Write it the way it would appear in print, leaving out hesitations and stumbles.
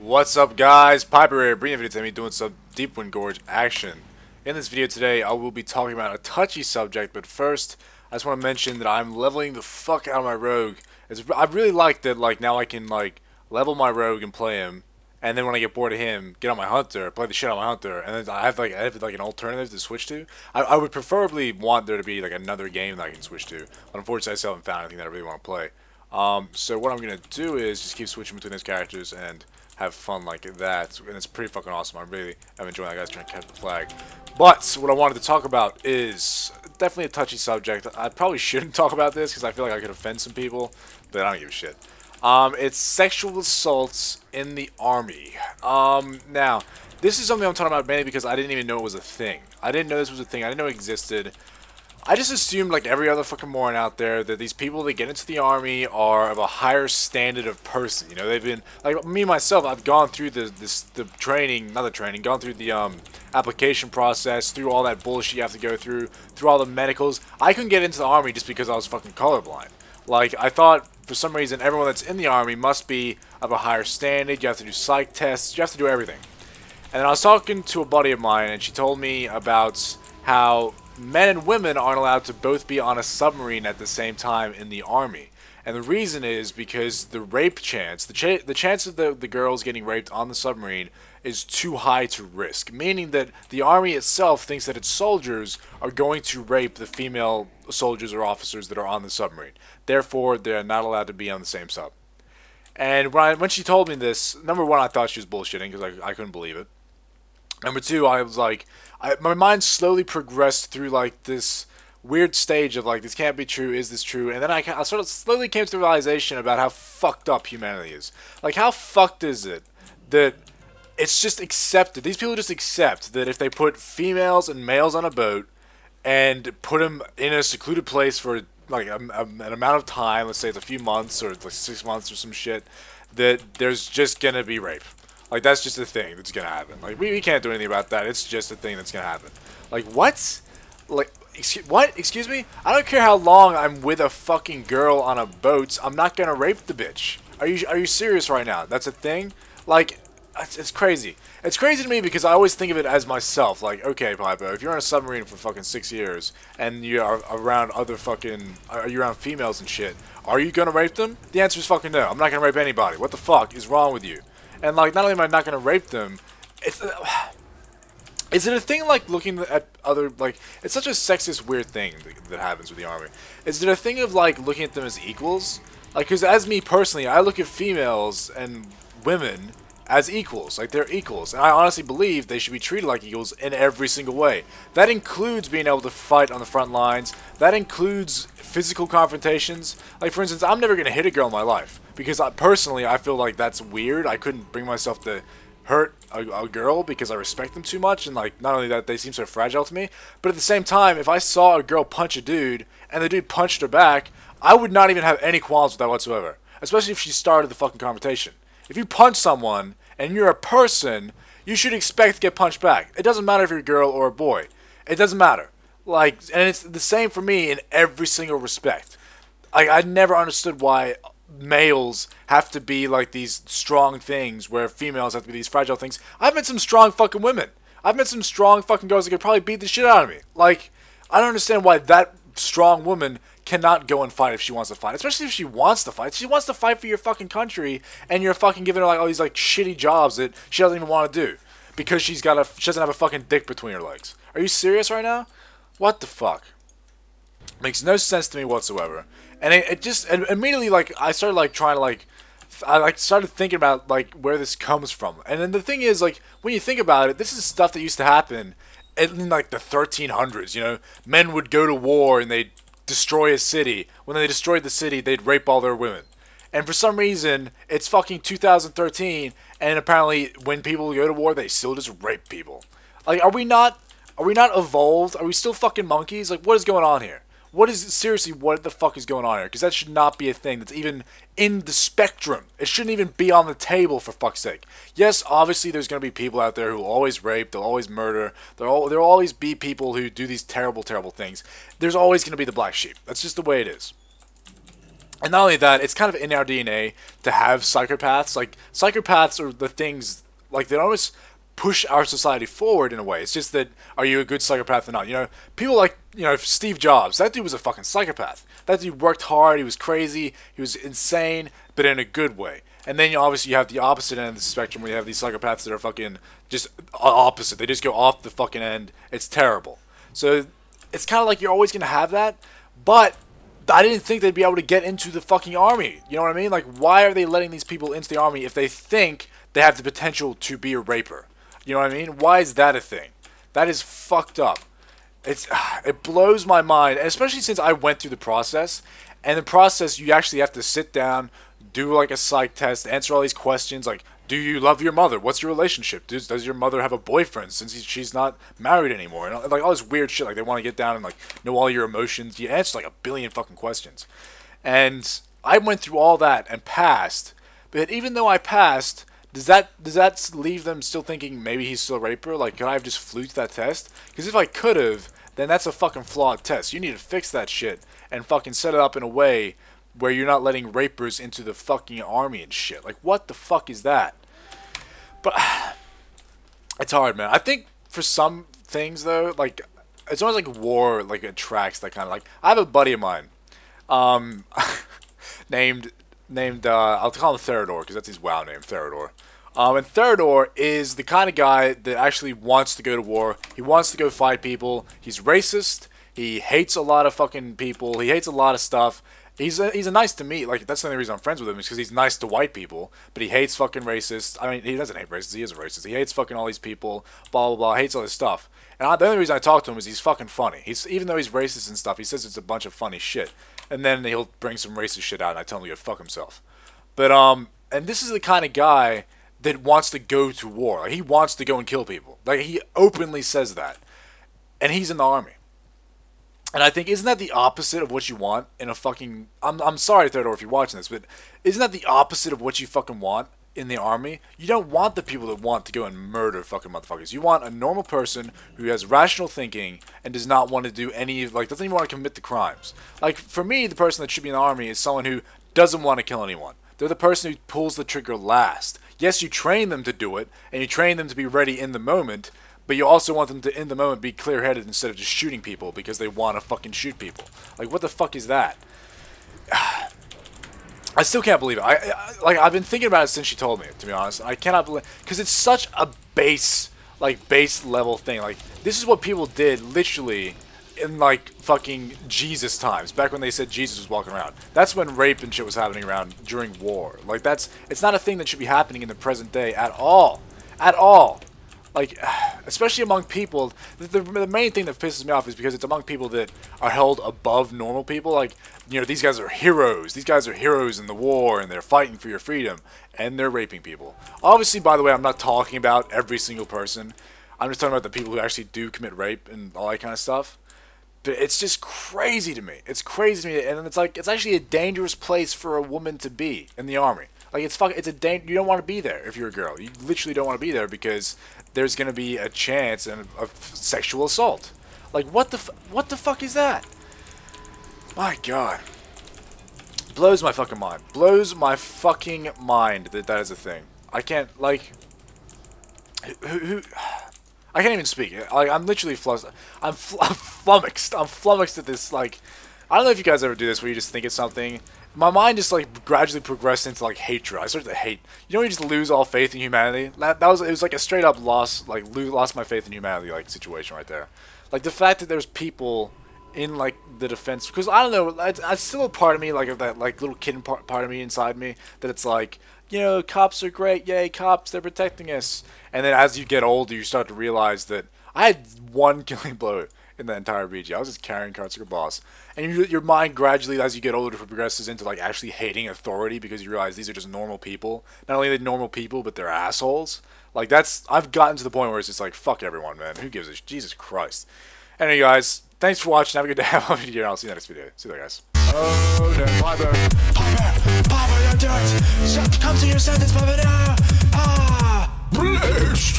What's up, guys? Pypo here, bringing a video to me doing some Deepwind gorge action. In this video today, I will be talking about a touchy subject, but first, I just want to mention that I'm leveling the fuck out of my rogue. I really like that, now I can, level my rogue and play him, and then when I get bored of him, get on my hunter, play the shit on my hunter, and then I have, an alternative to switch to. I would preferably want there to be, another game that I can switch to, but unfortunately, I still haven't found anything that I really want to play. So what I'm going to do is just keep switching between those characters and have fun like that, and it's pretty fucking awesome. I really am enjoying that guy's trying to catch the flag. But what I wanted to talk about is definitely a touchy subject. I probably shouldn't talk about this because I feel like I could offend some people, but I don't give a shit. It's sexual assaults in the army. Now, this is something I'm talking about mainly because I didn't even know it was a thing. I didn't know this was a thing. I didn't know it existed. I just assumed, like every other fucking moron out there, that these people that get into the army are of a higher standard of person. You know, they've been, like me myself, I've gone through the training, not the training, gone through the application process, through all that bullshit you have to go through all the medicals. I couldn't get into the army just because I was fucking colorblind. Like, I thought, for some reason, everyone that's in the army must be of a higher standard. You have to do psych tests, you have to do everything. And then I was talking to a buddy of mine, and she told me about how men and women aren't allowed to both be on a submarine at the same time in the army. And the reason is because the rape chance, the chance of the girls getting raped on the submarine is too high to risk. Meaning that the army itself thinks that its soldiers are going to rape the female soldiers or officers that are on the submarine. Therefore, they're not allowed to be on the same sub. And when she told me this, number one, I thought she was bullshitting because I couldn't believe it. Number two, I was like, my mind slowly progressed through like this weird stage of like, this can't be true, is this true? And then I sort of slowly came to the realization about how fucked up humanity is. Like, how fucked is it that it's just accepted, these people just accept that if they put females and males on a boat and put them in a secluded place for like an amount of time, let's say it's a few months or like 6 months or some shit, that there's just gonna be rape. Like, that's just a thing that's gonna happen. Like, we can't do anything about that. It's just a thing that's gonna happen. Like, what? Like, what? Excuse me? I don't care how long I'm with a fucking girl on a boat. I'm not gonna rape the bitch. Are you serious right now? That's a thing? Like, it's crazy. It's crazy to me because I always think of it as myself. Like, okay, Pypo, if you're on a submarine for fucking 6 years and you are around you're around females and shit, are you gonna rape them? The answer is fucking no. I'm not gonna rape anybody. What the fuck is wrong with you? And, like, not only am I not going to rape them, is it a thing, like, looking at other, like, it's such a sexist, weird thing that happens with the army. Is it a thing of, like, looking at them as equals? Like, because as me personally, I look at females and women as equals. Like, they're equals. And I honestly believe they should be treated like equals in every single way. That includes being able to fight on the front lines. That includes physical confrontations. Like, for instance, I'm never going to hit a girl in my life. Because personally, I feel like that's weird. I couldn't bring myself to hurt a girl because I respect them too much. And, like, not only that, they seem so fragile to me. But at the same time, if I saw a girl punch a dude and the dude punched her back, I would not even have any qualms with that whatsoever. Especially if she started the fucking confrontation. If you punch someone and you're a person, you should expect to get punched back. It doesn't matter if you're a girl or a boy. It doesn't matter. Like, and it's the same for me in every single respect. I never understood why males have to be like these strong things where females have to be these fragile things. I've met some strong fucking women. I've met some strong fucking girls that could probably beat the shit out of me. Like, I don't understand why that strong woman cannot go and fight if she wants to fight. Especially if she wants to fight. She wants to fight for your fucking country and you're fucking giving her like all these like shitty jobs that she doesn't even want to do. Because she doesn't have a fucking dick between her legs. Are you serious right now? What the fuck? Makes no sense to me whatsoever. And it just immediately, like, I started like trying to I started thinking about like where this comes from. And then the thing is, like, when you think about it, this is stuff that used to happen in like the 1300s. You know, men would go to war and they'd destroy a city. When they destroyed the city, they'd rape all their women. And for some reason, it's fucking 2013, and apparently when people go to war, they still just rape people. Like, are we not evolved? Are we still fucking monkeys? Like, what is going on here? Seriously, what the fuck is going on here? Because that should not be a thing that's even in the spectrum. It shouldn't even be on the table, for fuck's sake. Yes, obviously there's going to be people out there who will always rape, they'll always murder, there'll always be people who do these terrible, terrible things. There's always going to be the black sheep. That's just the way it is. And not only that, it's kind of in our DNA to have psychopaths. Like, psychopaths are the things, like, they always push our society forward in a way. It's just that, are you a good psychopath or not? You know, people like, you know, Steve Jobs, that dude was a fucking psychopath. That dude worked hard, he was crazy, he was insane, but in a good way. And then obviously you have the opposite end of the spectrum where you have these psychopaths that are fucking just opposite. They just go off the fucking end. It's terrible. So it's kind of like you're always going to have that, but I didn't think they'd be able to get into the fucking army. You know what I mean? Like, why are they letting these people into the army if they think they have the potential to be a raper? You know what I mean? Why is that a thing? That is fucked up. It blows my mind, especially since I went through the process. And the process, you actually have to sit down, do like a psych test, answer all these questions like, do you love your mother? What's your relationship? Does your mother have a boyfriend since she's not married anymore? And like all this weird shit, like they want to get down and like know all your emotions. You answer like a billion fucking questions. And I went through all that and passed. But even though I passed, does that leave them still thinking maybe he's still a raper? Like, could I have just fluked that test? Because if I could have, then that's a fucking flawed test. You need to fix that shit and fucking set it up in a way where you're not letting rapers into the fucking army and shit. Like, what the fuck is that? But it's hard, man. I think for some things though, like it's almost like war like attracts that kind of like. I have a buddy of mine, named I'll call him Theodore because that's his WoW name, Theodore. And Theodore is the kind of guy that actually wants to go to war. He wants to go fight people. He's racist. He hates a lot of fucking people. He hates a lot of stuff. He's a nice to me. Like, that's the only reason I'm friends with him is because he's nice to white people. But he hates fucking racists. I mean, he doesn't hate racists. He is a racist. He hates fucking all these people. Blah, blah, blah. Hates all this stuff. And the only reason I talk to him is he's fucking funny. Even though he's racist and stuff, he says it's a bunch of funny shit. And then he'll bring some racist shit out and I tell him to go fuck himself. But, and this is the kind of guy that wants to go to war. Like, he wants to go and kill people. Like, he openly says that. And he's in the army. And I think, isn't that the opposite of what you want in a fucking... I'm sorry, Theodore, if you're watching this, but isn't that the opposite of what you fucking want in the army? You don't want the people that want to go and murder fucking motherfuckers. You want a normal person who has rational thinking and does not want to do any... Like, doesn't even want to commit the crimes. Like, for me, the person that should be in the army is someone who doesn't want to kill anyone. They're the person who pulls the trigger last. Yes, you train them to do it, and you train them to be ready in the moment... But you also want them to, in the moment, be clear-headed instead of just shooting people because they want to fucking shoot people. Like, what the fuck is that? I still can't believe it. I've been thinking about it since she told me, to be honest. I cannot believe... Because it's such a base level thing. Like, this is what people did, literally, in, like, fucking Jesus times. Back when they said Jesus was walking around. That's when rape and shit was happening around during war. Like, it's not a thing that should be happening in the present day at all. At all. Like, especially among people, the main thing that pisses me off is because it's among people that are held above normal people. Like, you know, these guys are heroes. These guys are heroes in the war, and they're fighting for your freedom, and they're raping people. Obviously, by the way, I'm not talking about every single person. I'm just talking about the people who actually do commit rape and all that kind of stuff. But it's just crazy to me. It's crazy to me, and it's like, it's actually a dangerous place for a woman to be in the army. Like, you don't want to be there if you're a girl. You literally don't want to be there because there's going to be a chance of sexual assault. Like, what the fuck is that? My God. Blows my fucking mind. Blows my fucking mind that is a thing. I can't, like... I can't even speak. Like, I'm literally flustered. I'm flummoxed. I'm flummoxed at this, like... I don't know if you guys ever do this where you just think of something... My mind just like gradually progressed into like hatred. I started to hate. You know, when you just lose all faith in humanity. It was like a straight up loss, like lost my faith in humanity like situation right there. Like the fact that there's people in like the defense, because I don't know, it's still a part of me, like of that like little kid part of me inside me that it's like, you know, cops are great, yay cops, they're protecting us. And then as you get older, you start to realize that I had one killing blow in the entire BG. I was just carrying cards like a boss. And your mind gradually, as you get older, progresses into like actually hating authority because you realize these are just normal people. Not only are they normal people, but they're assholes. Like I've gotten to the point where it's just like, fuck everyone, man. Who gives a Jesus Christ. Anyway, guys, thanks for watching. Have a good day. Have a good year. I'll see you in the next video. See you there, guys. Oh, no, Pypo. Pypo, don't do it. Come to your sentence, Pypo, no. Ah. Bless